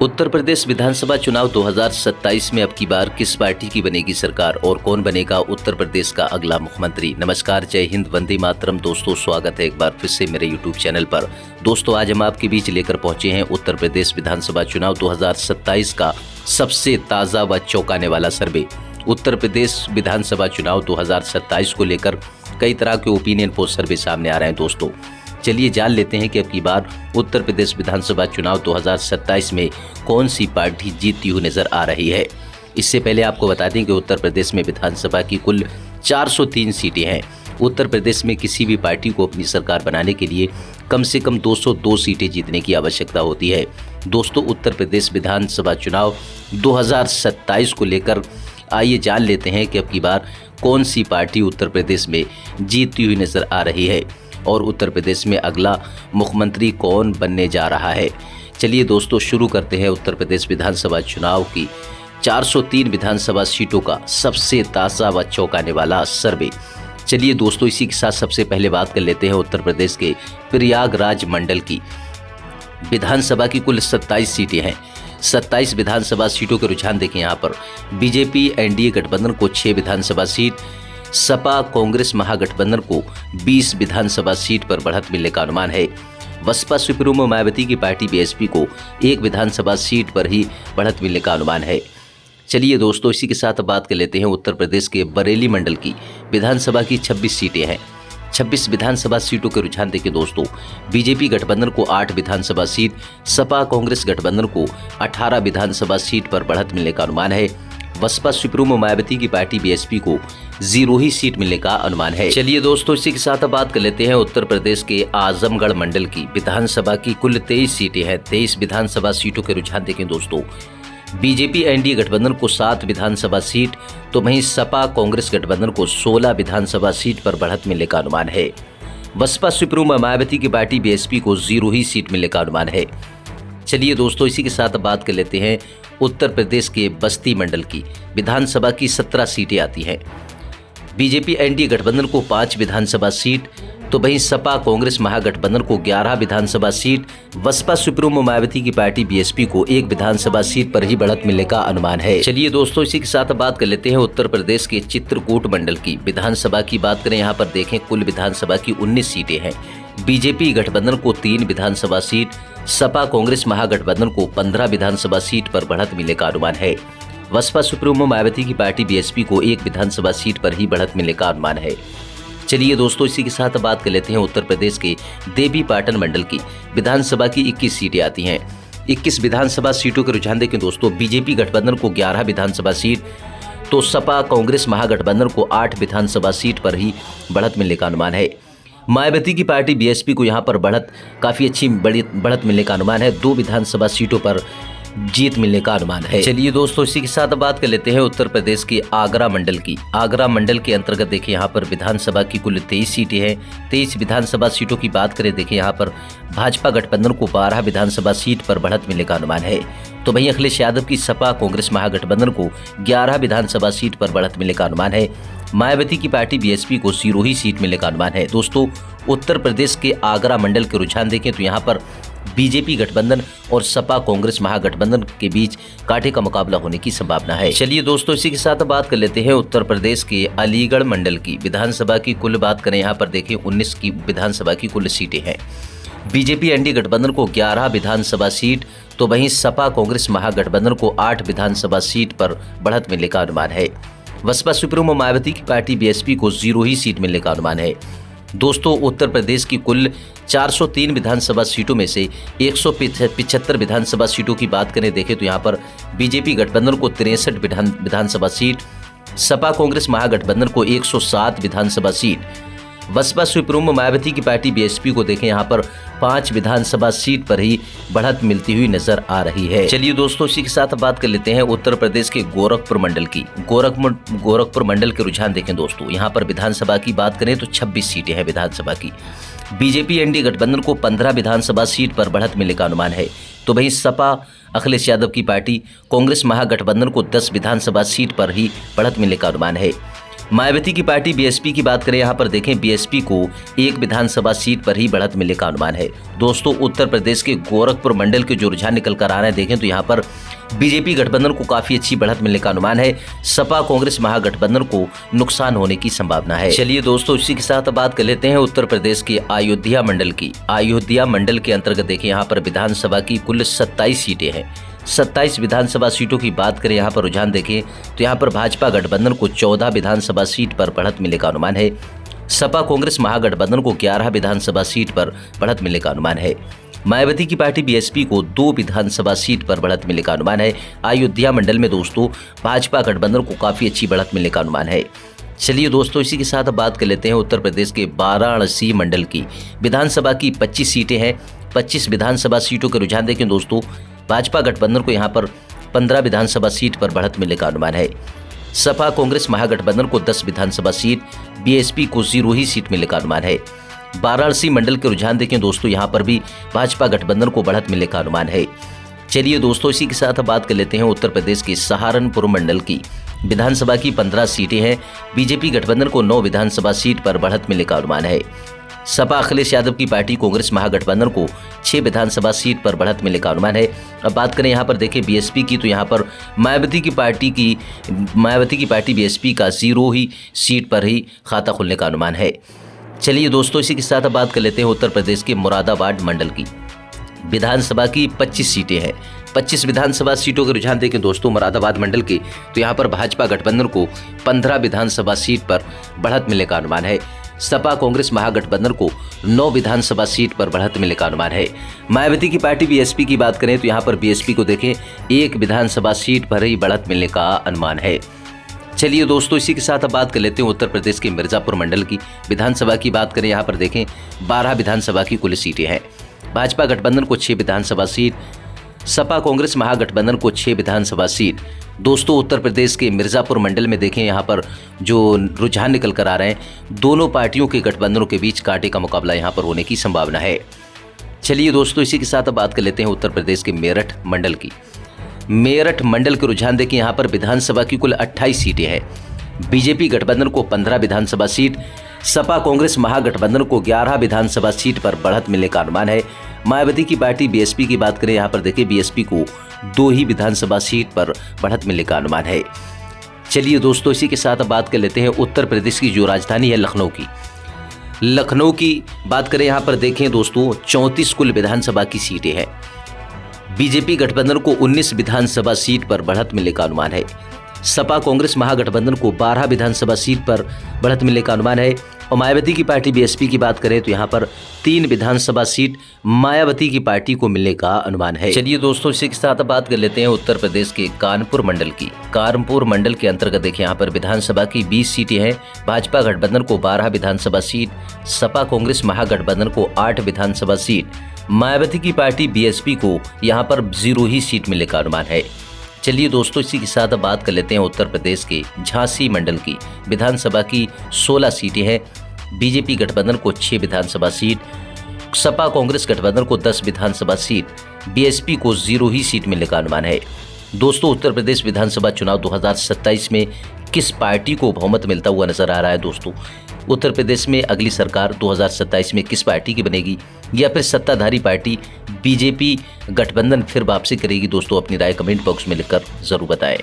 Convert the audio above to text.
उत्तर प्रदेश विधानसभा चुनाव 2027 में अब की बार किस पार्टी की बनेगी सरकार और कौन बनेगा उत्तर प्रदेश का अगला मुख्यमंत्री। नमस्कार, जय हिंद, वंदे मातरम। दोस्तों, स्वागत है एक बार फिर से मेरे यूट्यूब चैनल पर। दोस्तों, आज हम आपके बीच लेकर पहुंचे हैं उत्तर प्रदेश विधानसभा चुनाव 2027 का सबसे ताज़ा व चौंकाने वाला सर्वे। उत्तर प्रदेश विधानसभा चुनाव 2027 को लेकर कई तरह के ओपिनियन पोल सर्वे सामने आ रहे हैं। दोस्तों, चलिए जान लेते हैं कि अब की बार उत्तर प्रदेश विधानसभा चुनाव 2027 में कौन सी पार्टी जीतती हुई नजर आ रही है। इससे पहले आपको बता दें कि उत्तर प्रदेश में विधानसभा की कुल 403 सीटें हैं। उत्तर प्रदेश में किसी भी पार्टी को अपनी सरकार बनाने के लिए कम से कम 202 सीटें जीतने की आवश्यकता होती है। दोस्तों, उत्तर प्रदेश विधानसभा चुनाव 2027 को लेकर आइए जान लेते हैं कि अब की बार कौन सी पार्टी उत्तर प्रदेश में जीतती हुई नजर आ रही है और उत्तर प्रदेश में अगला मुख्यमंत्री कौन बनने जा रहा है। चलिए दोस्तों, शुरू करते हैं उत्तर प्रदेश विधानसभा चुनाव की 403 विधानसभा सीटों का सबसे ताज़ा व चौंकाने वाला सर्वे। चलिए दोस्तों, इसी के साथ सबसे पहले बात कर लेते हैं उत्तर प्रदेश के प्रयागराज मंडल की। विधानसभा की कुल 27 सीटें हैं। 27 विधानसभा सीटों के रुझान देखें। यहाँ पर बीजेपी एनडीए गठबंधन को 6 विधानसभा सीट, सपा कांग्रेस महागठबंधन को 20 विधानसभा सीट पर बढ़त मिलने का अनुमान है। बसपा सुप्रीमो मायावती की पार्टी बीएसपी को 1 विधानसभा सीट पर ही बढ़त मिलने का अनुमान है। चलिए दोस्तों, इसी के साथ बात कर लेते हैं उत्तर प्रदेश के बरेली मंडल की। विधानसभा की 26 सीटें हैं। 26 विधानसभा सीटों के रुझान देखें दोस्तों। बीजेपी गठबंधन को 8 विधानसभा सीट, सपा कांग्रेस गठबंधन को 18 विधानसभा सीट पर बढ़त मिलने का अनुमान है। बसपा सुप्रीमो मायावती की पार्टी बीएसपी को 0 ही सीट मिलने का अनुमान है। चलिए दोस्तों, इसी के साथ बात कर लेते हैं उत्तर प्रदेश के आजमगढ़ मंडल की। विधानसभा की कुल 23 सीटें हैं। 23 विधानसभा सीटों के रुझान देखें दोस्तों। बीजेपी एनडीए गठबंधन को 7 विधानसभा सीट, तो वहीं सपा कांग्रेस गठबंधन को 16 विधानसभा सीट पर बढ़त मिलने का अनुमान है। बसपा सुप्रीमो मायावती की पार्टी बीएसपी को 0 ही सीट मिलने का अनुमान है। चलिए दोस्तों, इसी के साथ बात कर लेते हैं उत्तर प्रदेश के बस्ती मंडल की। विधानसभा की 17 सीटें आती हैं। बीजेपी एनडीए गठबंधन को 5 विधानसभा सीट, तो वहीं सपा कांग्रेस महागठबंधन को 11 विधानसभा सीट, बसपा सुप्रीमो मायावती की पार्टी बीएसपी को 1 विधानसभा सीट पर ही बढ़त मिलने का अनुमान है। चलिए दोस्तों, इसी के साथ बात कर लेते हैं उत्तर प्रदेश के चित्रकूट मंडल की। विधानसभा की बात करें, यहाँ पर देखें कुल विधानसभा की 19 सीटें हैं। बीजेपी गठबंधन को 3 विधानसभा सीट, सपा कांग्रेस महागठबंधन को 15 विधानसभा सीट पर बढ़त मिलने का अनुमान है। बसपा सुप्रीमो मायावती की पार्टी बीएसपी को 1 विधानसभा सीट पर ही बढ़त मिलने का अनुमान है। चलिए दोस्तों, इसी के साथ बात कर लेते हैं उत्तर प्रदेश के देवी पाटन मंडल की। विधानसभा की 21 सीटें आती हैं। 21 विधानसभा सीटों के रुझान देखें दोस्तों। बीजेपी गठबंधन को 11 विधानसभा सीट, तो सपा कांग्रेस महागठबंधन को 8 विधानसभा सीट पर ही बढ़त मिलने का अनुमान है। मायावती की पार्टी बीएसपी को यहाँ पर काफ़ी अच्छी बढ़त मिलने का अनुमान है। 2 विधानसभा सीटों पर जीत मिलने का अनुमान है। चलिए दोस्तों, इसी के साथ बात कर लेते हैं उत्तर प्रदेश के आगरा मंडल की। आगरा मंडल के अंतर्गत देखिए, यहाँ पर विधानसभा की कुल 23 सीटें हैं। 23 विधानसभा सीटों की बात करें, देखिए यहाँ पर भाजपा गठबंधन को 12 विधानसभा सीट पर बढ़त मिलने का अनुमान है, तो वहीं अखिलेश यादव की सपा कांग्रेस महागठबंधन को 11 विधानसभा सीट पर बढ़त मिलने का अनुमान है। मायावती की पार्टी बीएसपी को 0 ही सीट मिलने का अनुमान है। दोस्तों, उत्तर प्रदेश के आगरा मंडल के रुझान देखें तो यहाँ पर बीजेपी गठबंधन और सपा कांग्रेस महागठबंधन के बीच कांटे का मुकाबला होने की संभावना है। चलिए दोस्तों, इसी के साथ बात कर लेते हैं उत्तर प्रदेश के अलीगढ़ मंडल की। विधानसभा की कुल बात करें, यहाँ पर देखिए 19 की विधानसभा की कुल सीटें हैं। बीजेपी एनडीए गठबंधन को 11 विधानसभा सीट, तो वहीं सपा कांग्रेस महागठबंधन को 8 विधानसभा सीट पर बढ़त मिलने का अनुमान है। बसपा सुप्रीमो मायावती की पार्टी बीएसपी को 0 ही सीट मिलने का अनुमान है। दोस्तों, उत्तर प्रदेश की कुल 403 विधानसभा सीटों में से 175 विधानसभा सीटों की बात करें, देखें तो यहाँ पर बीजेपी गठबंधन को 63 विधानसभा सीट, सपा कांग्रेस महागठबंधन को 107 विधानसभा सीट, बसपा सुप्रीमो मायावती की पार्टी बीएसपी को देखें यहाँ पर 5 विधानसभा सीट पर ही बढ़त मिलती हुई नजर आ रही है। चलिए दोस्तों, इसी के साथ बात कर लेते हैं उत्तर प्रदेश के गोरखपुर मंडल की। गोरखपुर मंडल के रुझान देखें दोस्तों। यहाँ पर विधानसभा की बात करें तो 26 सीटें हैं विधानसभा की। बीजेपी एनडीए गठबंधन को 15 विधानसभा सीट पर बढ़त मिलने का अनुमान है, तो वहीं सपा अखिलेश यादव की पार्टी कांग्रेस महागठबंधन को 10 विधानसभा सीट पर ही बढ़त मिलने का अनुमान है। मायावती की पार्टी बीएसपी की बात करें, यहाँ पर देखें बीएसपी को एक विधानसभा सीट पर ही बढ़त मिलने का अनुमान है। दोस्तों उत्तर प्रदेश के गोरखपुर मंडल के जो रुझान निकल कर आ रहे हैं, देखें तो यहाँ पर बीजेपी गठबंधन को काफी अच्छी बढ़त मिलने का अनुमान है। सपा कांग्रेस महागठबंधन को नुकसान होने की संभावना है। चलिए दोस्तों इसी के साथ बात कर लेते हैं उत्तर प्रदेश के अयोध्या मंडल की। अयोध्या मंडल के अंतर्गत देखिए यहाँ पर विधानसभा की कुल 27 सीटें हैं। 27 विधानसभा सीटों की बात करें, यहाँ पर रुझान देखें तो यहाँ पर भाजपा गठबंधन को 14 विधानसभा सीट पर बढ़त मिलने का अनुमान है। सपा कांग्रेस महागठबंधन को 11 विधानसभा सीट पर बढ़त मिलने का अनुमान है। मायावती की पार्टी बीएसपी को 2 विधानसभा सीट पर बढ़त मिलने का अनुमान है। अयोध्या मंडल में दोस्तों भाजपा गठबंधन को काफी अच्छी बढ़त मिलने का अनुमान है। चलिए दोस्तों इसी के साथ बात कर लेते हैं उत्तर प्रदेश के वाराणसी मंडल की। विधानसभा की 25 सीटें हैं। 25 विधानसभा सीटों के रुझान देखें दोस्तों, भाजपा गठबंधन को यहाँ पर 15 विधानसभा सीट पर बढ़त मिलने का अनुमान है। सपा कांग्रेस महागठबंधन को 10 विधानसभा सीट, बीएसपी को 0 ही सीट मिलने का अनुमान है। वाराणसी मंडल के रुझान देखें दोस्तों, यहाँ पर भी भाजपा गठबंधन को बढ़त मिलने का अनुमान है। चलिए दोस्तों इसी के साथ बात कर लेते हैं उत्तर प्रदेश के सहारनपुर मंडल की। विधानसभा की 15 सीटें हैं। बीजेपी गठबंधन को 9 विधानसभा सीट पर बढ़त मिलने का अनुमान है। सपा अखिलेश यादव की पार्टी कांग्रेस महागठबंधन को 6 विधानसभा सीट पर बढ़त मिलने का अनुमान है। अब बात करें यहाँ पर देखें बीएसपी की, तो यहाँ पर मायावती की पार्टी बीएसपी का 0 ही सीट पर ही खाता खुलने का अनुमान है। चलिए दोस्तों इसी के साथ बात कर लेते हैं उत्तर प्रदेश के मुरादाबाद मंडल की। विधानसभा की 25 सीटें हैं। 25 विधानसभा सीटों के रुझान देखें दोस्तों मुरादाबाद मंडल के, तो यहाँ पर भाजपा गठबंधन को 15 विधानसभा सीट पर बढ़त मिलने का अनुमान है। सपा कांग्रेस महागठबंधन को 9 विधानसभा सीट पर बढ़त मिलने का अनुमान है। मायावती की पार्टी बीएसपी की बात करें तो यहाँ पर बीएसपी को देखें 1 विधानसभा सीट पर ही बढ़त मिलने का अनुमान है। चलिए दोस्तों इसी के साथ अब बात कर लेते हैं उत्तर प्रदेश के मिर्जापुर मंडल की। विधानसभा की बात करें, यहाँ पर देखें 12 विधानसभा की कुल सीटें हैं। भाजपा गठबंधन को 6 विधानसभा सीट, सपा कांग्रेस महागठबंधन को 6 विधानसभा सीट। दोस्तों उत्तर प्रदेश के मिर्जापुर मंडल में देखें यहाँ पर जो रुझान निकल कर आ रहे हैं, दोनों पार्टियों के गठबंधनों के बीच कांटे का मुकाबला यहाँ पर होने की संभावना है। चलिए दोस्तों इसी के साथ अब बात कर लेते हैं उत्तर प्रदेश के मेरठ मंडल की। मेरठ मंडल के रुझान देखें, यहाँ पर विधानसभा की कुल 28 सीटें हैं। बीजेपी गठबंधन को 15 विधानसभा सीट, सपा कांग्रेस महागठबंधन को 11 विधानसभा सीट पर बढ़त मिलने का अनुमान है। मायावती की पार्टी बीएसपी की बात करें, यहाँ पर देखिए बीएसपी को 2 ही विधानसभा सीट पर बढ़त मिलने का अनुमान है। चलिए दोस्तों इसी के साथ बात कर लेते हैं उत्तर प्रदेश की जो राजधानी है लखनऊ की। लखनऊ की बात करें, यहाँ पर देखें दोस्तों 34 कुल विधानसभा की सीटें हैं। बीजेपी गठबंधन को 19 विधानसभा सीट पर बढ़त मिलने का अनुमान है। सपा कांग्रेस महागठबंधन को 12 विधानसभा सीट पर बढ़त मिलने का अनुमान है। और मायावती की पार्टी बीएसपी की बात करें तो यहाँ पर 3 विधानसभा सीट मायावती की पार्टी को मिलने का अनुमान है। चलिए दोस्तों इसी के साथ बात कर लेते हैं उत्तर प्रदेश के कानपुर मंडल की। कानपुर मंडल के अंतर्गत देखिए यहाँ पर विधानसभा की 20 सीटें हैं। भाजपा गठबंधन को 12 विधानसभा सीट, सपा कांग्रेस महागठबंधन को 8 विधानसभा सीट, मायावती की पार्टी बीएसपी को यहाँ पर 0 ही सीट मिलने का अनुमान है। चलिए दोस्तों इसी के साथ बात कर लेते हैं उत्तर प्रदेश के झांसी मंडल की। विधानसभा की 16 सीटें हैं। बीजेपी गठबंधन को 6 विधानसभा सीट, सपा कांग्रेस गठबंधन को 10 विधानसभा सीट, बीएसपी को 0 ही सीट मिलने का अनुमान है। दोस्तों उत्तर प्रदेश विधानसभा चुनाव 2027 में किस पार्टी को बहुमत मिलता हुआ नजर आ रहा है? दोस्तों उत्तर प्रदेश में अगली सरकार 2027 में किस पार्टी की बनेगी, या फिर सत्ताधारी पार्टी बीजेपी गठबंधन फिर वापसी करेगी? दोस्तों अपनी राय कमेंट बॉक्स में लिखकर जरूर बताएं।